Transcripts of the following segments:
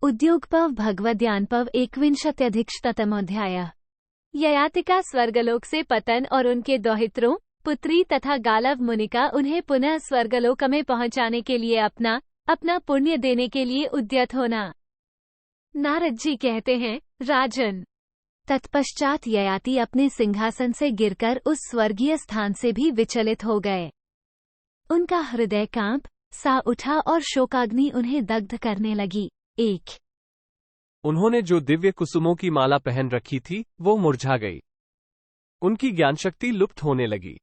उद्योगपव भगवद्यानपव 21 ययातिका स्वर्गलोक से पतन और उनके दौहित्रों, पुत्री तथा गालव मुनि का उन्हें पुनः स्वर्गलोक में पहुंचाने के लिए अपना पुण्य देने के लिए उद्यत होना। नारद जी कहते हैं, राजन, तत्पश्चात ययाति अपने सिंहासन से गिरकर उस स्वर्गीय स्थान से भी विचलित हो गए। उनका हृदय कांप सा उठा और शोकाग्नि उन्हें दग्ध करने लगी। 1 उन्होंने जो दिव्य कुसुमों की माला पहन रखी थी वो मुरझा गई। उनकी ज्ञानशक्ति लुप्त होने लगी।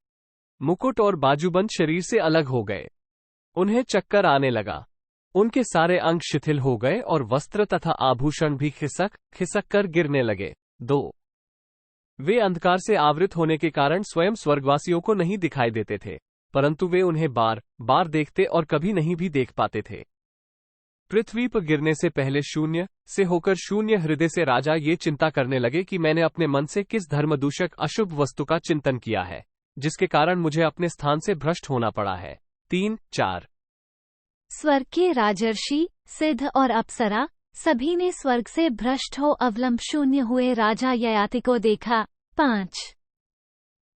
मुकुट और बाजूबंद शरीर से अलग हो गए। उन्हें चक्कर आने लगा। उनके सारे अंग शिथिल हो गए और वस्त्र तथा आभूषण भी खिसक कर गिरने लगे। 2 वे अंधकार से आवृत होने के कारण स्वयं स्वर्गवासियों को नहीं दिखाई देते थे, परंतु वे उन्हें बार बार देखते और कभी नहीं भी देख पाते थे। पृथ्वी पर गिरने से पहले शून्य से होकर शून्य हृदय से राजा ये चिंता करने लगे कि मैंने अपने मन से किस धर्मदूषक अशुभ वस्तु का चिंतन किया है, जिसके कारण मुझे अपने स्थान से भ्रष्ट होना पड़ा है। 3-4 स्वर्ग के राजर्षि, सिद्ध और अप्सरा सभी ने स्वर्ग से भ्रष्ट हो अवलंब शून्य हुए राजा ययाति को देखा। 5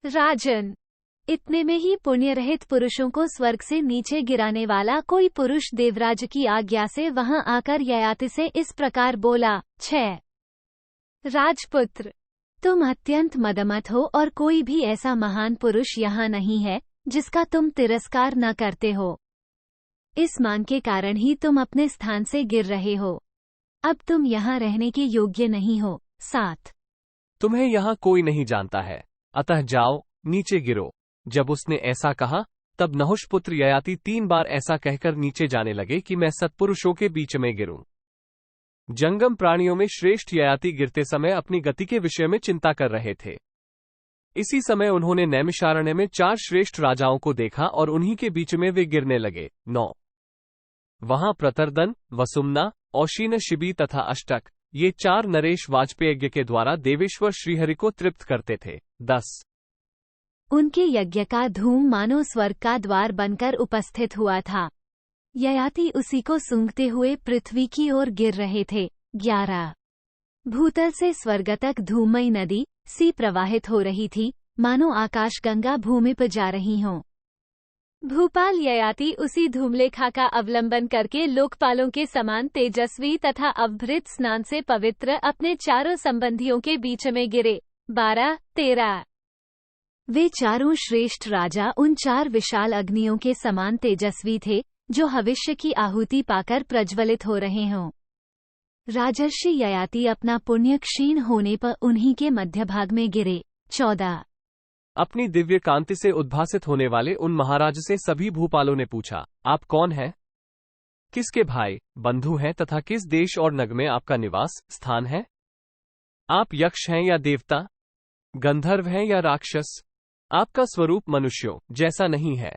राजन, इतने में ही पुण्य रहित पुरुषों को स्वर्ग से नीचे गिराने वाला कोई पुरुष देवराज की आज्ञा से वहां आकर ययाति से इस प्रकार बोला। 6 राजपुत्र, तुम अत्यंत मदमत हो और कोई भी ऐसा महान पुरुष यहाँ नहीं है जिसका तुम तिरस्कार न करते हो। इस मान के कारण ही तुम अपने स्थान से गिर रहे हो। अब तुम यहाँ रहने के योग्य नहीं हो। 7 तुम्हें यहाँ कोई नहीं जानता है, अतः जाओ नीचे गिरो। जब उसने ऐसा कहा तब नहुषपुत्र ययाति 3 बार ऐसा कहकर नीचे जाने लगे कि मैं सत्पुरुषों के बीच में गिरूं। जंगम प्राणियों में श्रेष्ठ ययाति गिरते समय अपनी गति के विषय में चिंता कर रहे थे। इसी समय उन्होंने नैमिषारण्य में 4 श्रेष्ठ राजाओं को देखा और उन्हीं के बीच में वे गिरने लगे। 9 वहां प्रतरदन, वसुमना, औशीन शिबी तथा अष्टक ये 4 नरेश वाजपेय यज्ञ के द्वारा देवेश्वर श्रीहरि को तृप्त करते थे। 10 उनके यज्ञ का धूम मानो स्वर्ग का द्वार बनकर उपस्थित हुआ था। ययाति उसी को सूंघते हुए पृथ्वी की ओर गिर रहे थे। 11 भूतल से स्वर्ग तक धूममयी नदी सी प्रवाहित हो रही थी, मानो आकाश गंगा भूमि पर जा रही हों। भूपाल ययाति उसी धूमलेखा का अवलंबन करके लोकपालों के समान तेजस्वी तथा अवभृत स्नान से पवित्र अपने चारों संबंधियों के बीच में गिरे। 12-13 वे चारों श्रेष्ठ राजा उन 4 विशाल अग्नियों के समान तेजस्वी थे जो भविष्य की आहुति पाकर प्रज्वलित हो रहे हों। राजर्षि ययाति अपना पुण्य क्षीण होने पर उन्हीं के मध्य भाग में गिरे। 14 अपनी दिव्य कांति से उद्भासित होने वाले उन महाराज से सभी भूपालों ने पूछा, आप कौन हैं? किसके भाई बंधु हैं तथा किस देश और नग में आपका निवास स्थान है? आप यक्ष हैं या देवता, गंधर्व हैं या राक्षस? आपका स्वरूप मनुष्यों जैसा नहीं है।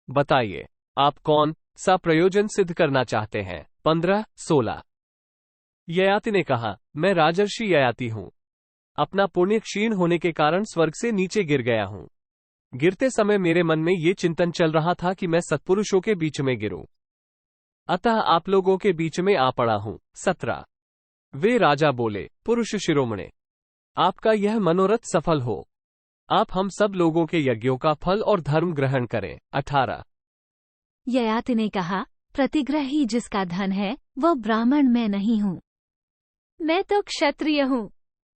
बताइए, आप कौन सा प्रयोजन सिद्ध करना चाहते हैं? 15-16 ययाति ने कहा, मैं राजर्षि ययाति हूं। अपना पुण्य क्षीण होने के कारण स्वर्ग से नीचे गिर गया हूं। गिरते समय मेरे मन में ये चिंतन चल रहा था कि मैं सत्पुरुषों के बीच में गिरूं, अतः आप लोगों के बीच में आ पड़ा हूं। 17 वे राजा बोले, पुरुष शिरोमणे, आपका यह मनोरथ सफल हो। आप हम सब लोगों के यज्ञों का फल और धर्म ग्रहण करें। 18 ययाति ने कहा, प्रतिग्रह ही जिसका धन है वह ब्राह्मण मैं नहीं हूँ। मैं तो क्षत्रिय हूँ,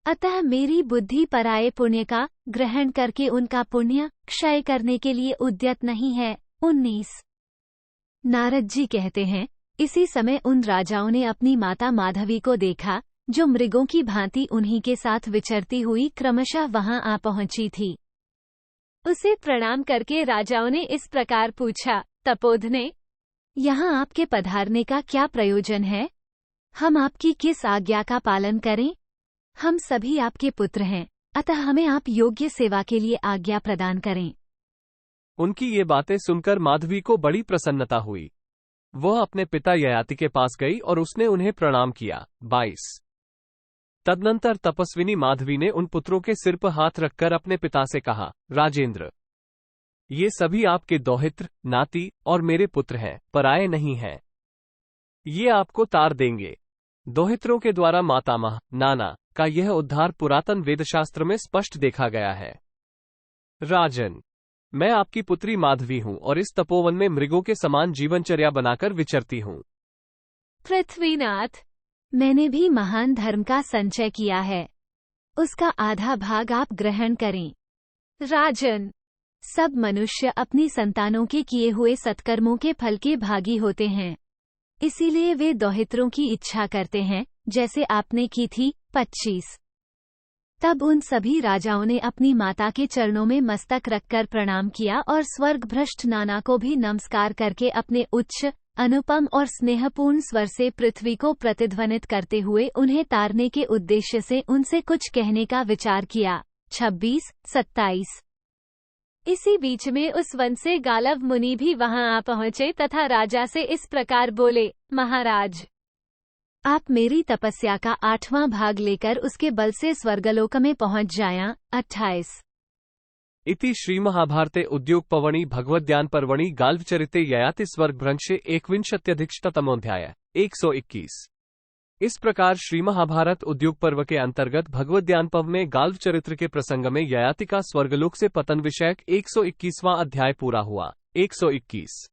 अतः मेरी बुद्धि पराये पुण्य का ग्रहण करके उनका पुण्य क्षय करने के लिए उद्यत नहीं है। 19 नारद जी कहते हैं, इसी समय उन राजाओं ने अपनी माता माधवी को देखा जो मृगों की भांति उन्हीं के साथ विचरती हुई क्रमशः वहां आ पहुंची थी। उसे प्रणाम करके राजाओं ने इस प्रकार पूछा, तपोधने, यहाँ आपके पधारने का क्या प्रयोजन है? हम आपकी किस आज्ञा का पालन करें? हम सभी आपके पुत्र हैं, अतः हमें आप योग्य सेवा के लिए आज्ञा प्रदान करें। उनकी ये बातें सुनकर माधवी को बड़ी प्रसन्नता हुई। वह अपने पिता ययाति के पास गई और उसने उन्हें प्रणाम किया। 22 तदनंतर तपस्विनी माधवी ने उन पुत्रों के सिर पर हाथ रखकर अपने पिता से कहा, राजेंद्र, ये सभी आपके दौहित्र, नाती और मेरे पुत्र हैं, पराये नहीं हैं। ये आपको तार देंगे, दोहित्रों के द्वारा मातामह नाना का यह उद्धार पुरातन वेदशास्त्र में स्पष्ट देखा गया है। राजन, मैं आपकी पुत्री माधवी हूँ और इस तपोवन में मृगों के समान जीवनचर्या बनाकर विचरती हूँ। पृथ्वीनाथ, मैंने भी महान धर्म का संचय किया है, उसका आधा भाग आप ग्रहण करें। राजन, सब मनुष्य अपनी संतानों के किए हुए सत्कर्मों के फल के भागी होते हैं, इसीलिए वे दोहित्रों की इच्छा करते हैं, जैसे आपने की थी। 25। तब उन सभी राजाओं ने अपनी माता के चरणों में मस्तक रखकर प्रणाम किया और स्वर्ग भ्रष्ट नाना को भी नमस्कार करके अपने उच्च, अनुपम और स्नेहपूर्ण स्वर से पृथ्वी को प्रतिध्वनित करते हुए उन्हें तारने के उद्देश्य से उनसे कुछ कहने का विचार किया। 26, 27। इसी बीच में उस वन से गालव मुनि भी वहां आ पहुंचे तथा राजा से इस प्रकार बोले, महाराज, आप मेरी तपस्या का 8वां भाग लेकर उसके बल से स्वर्गलोक में पहुंच जाया। 28। इति श्रीमहाभारते उद्योगपर्वणि भगवद्ज्ञानपर्वणि गाल्वचरिते ययाति स्वर्गभ्रंशे 21 121। इस प्रकार श्रीमहाभारत उद्योग पर्व के अंतर्गत भगवद्ज्ञान पर्व में गाल्व चरित्र के प्रसंग में ययाति का स्वर्गलोक से पतन विषयक 121वां अध्याय पूरा हुआ। 121।